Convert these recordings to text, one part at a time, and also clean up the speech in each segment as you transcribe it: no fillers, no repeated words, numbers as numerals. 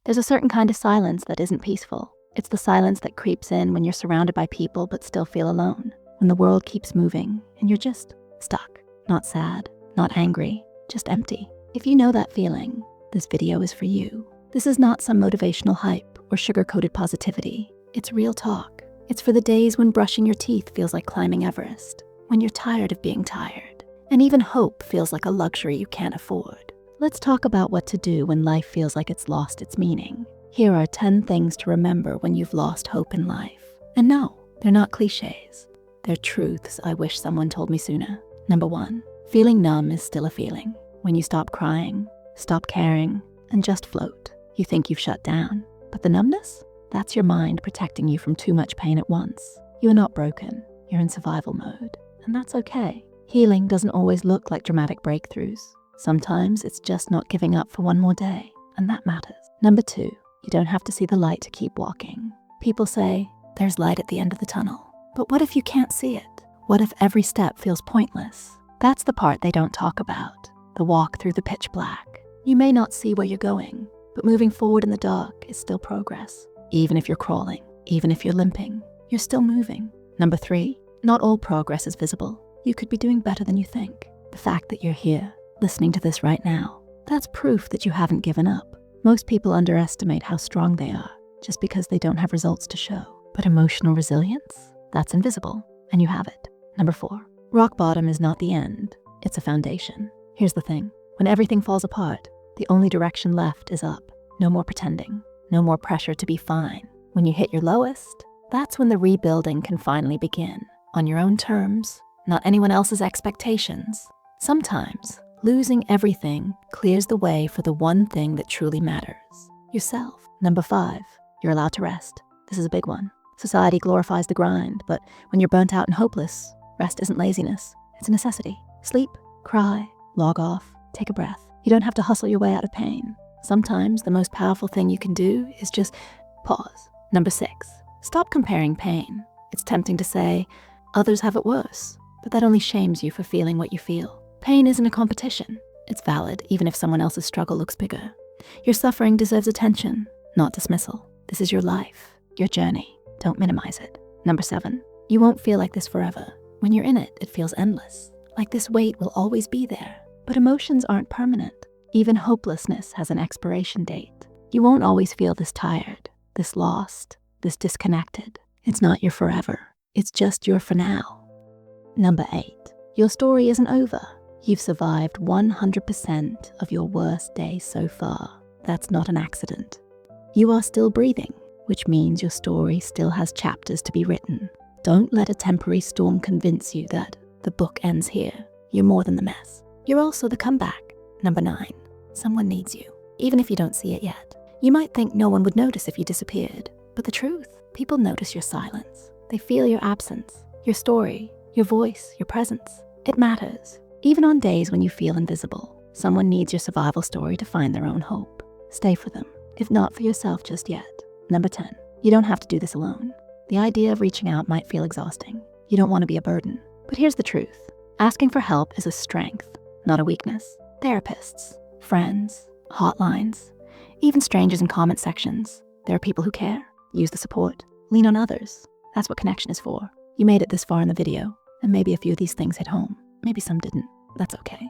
There's a certain kind of silence that isn't peaceful. It's the silence that creeps in when you're surrounded by people but still feel alone, when the world keeps moving and you're just stuck. Not sad, not angry, just empty. If you know that feeling, this video is for you. This is not some motivational hype or sugar-coated positivity. It's real talk. It's for the days when brushing your teeth feels like climbing Everest, when you're tired of being tired, and even hope feels like a luxury you can't afford. Let's talk about what to do when life feels like it's lost its meaning. Here are 10 things to remember when you've lost hope in life. And no, they're not cliches. They're truths I wish someone told me sooner. Number 1, feeling numb is still a feeling. When you stop crying, stop caring, and just float, you think you've shut down. But the numbness? That's your mind protecting you from too much pain at once. You are not broken. You're in survival mode. And that's okay. Healing doesn't always look like dramatic breakthroughs. Sometimes it's just not giving up for one more day, and that matters. Number 2, you don't have to see the light to keep walking. People say, there's light at the end of the tunnel. But what if you can't see it? What if every step feels pointless? That's the part they don't talk about, the walk through the pitch black. You may not see where you're going, but moving forward in the dark is still progress. Even if you're crawling, even if you're limping, you're still moving. Number 3, not all progress is visible. You could be doing better than you think. The fact that you're here, listening to this right now, that's proof that you haven't given up. Most people underestimate how strong they are just because they don't have results to show. But emotional resilience, that's invisible, and you have it. Number 4, rock bottom is not the end, it's a foundation. Here's the thing, when everything falls apart, the only direction left is up. No more pretending, no more pressure to be fine. When you hit your lowest, that's when the rebuilding can finally begin. On your own terms, not anyone else's expectations. Sometimes, losing everything clears the way for the one thing that truly matters, yourself. Number 5, you're allowed to rest. This is a big one. Society glorifies the grind, but when you're burnt out and hopeless, rest isn't laziness, it's a necessity. Sleep, cry, log off, take a breath. You don't have to hustle your way out of pain. Sometimes the most powerful thing you can do is just pause. Number 6, stop comparing pain. It's tempting to say, others have it worse, but that only shames you for feeling what you feel. Pain isn't a competition. It's valid, even if someone else's struggle looks bigger. Your suffering deserves attention, not dismissal. This is your life, your journey. Don't minimize it. Number 7, you won't feel like this forever. When you're in it, it feels endless. Like this weight will always be there. But emotions aren't permanent. Even hopelessness has an expiration date. You won't always feel this tired, this lost, this disconnected. It's not your forever. It's just your for now. Number 8, your story isn't over. You've survived 100% of your worst day so far. That's not an accident. You are still breathing, which means your story still has chapters to be written. Don't let a temporary storm convince you that the book ends here. You're more than the mess. You're also the comeback. Number 9, someone needs you, even if you don't see it yet. You might think no one would notice if you disappeared, but the truth, people notice your silence. They feel your absence, your story, your voice, your presence. It matters. Even on days when you feel invisible, someone needs your survival story to find their own hope. Stay for them, if not for yourself just yet. Number 10, you don't have to do this alone. The idea of reaching out might feel exhausting. You don't want to be a burden. But here's the truth. Asking for help is a strength, not a weakness. Therapists, friends, hotlines, even strangers in comment sections. There are people who care. Use the support. Lean on others. That's what connection is for. You made it this far in the video, and maybe a few of these things hit home. Maybe some didn't. That's okay.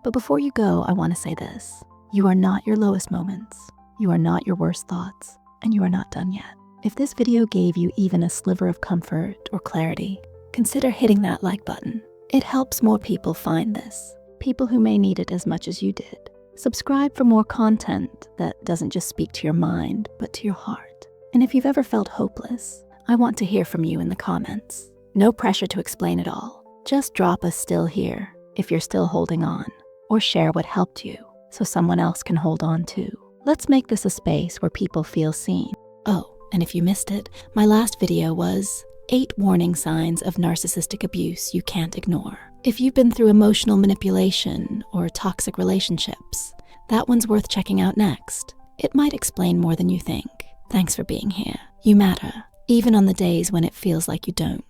But before you go, I want to say this. You are not your lowest moments. You are not your worst thoughts, and you are not done yet. If this video gave you even a sliver of comfort or clarity, consider hitting that like button. It helps more people find this, people who may need it as much as you did. Subscribe for more content that doesn't just speak to your mind, but to your heart. And if you've ever felt hopeless, I want to hear from you in the comments. No pressure to explain it all. Just drop a still here if you're still holding on, or share what helped you so someone else can hold on too. Let's make this a space where people feel seen. Oh, and if you missed it, my last video was 8 warning signs of narcissistic abuse you can't ignore. If you've been through emotional manipulation or toxic relationships, that one's worth checking out next. It might explain more than you think. Thanks for being here. You matter, even on the days when it feels like you don't.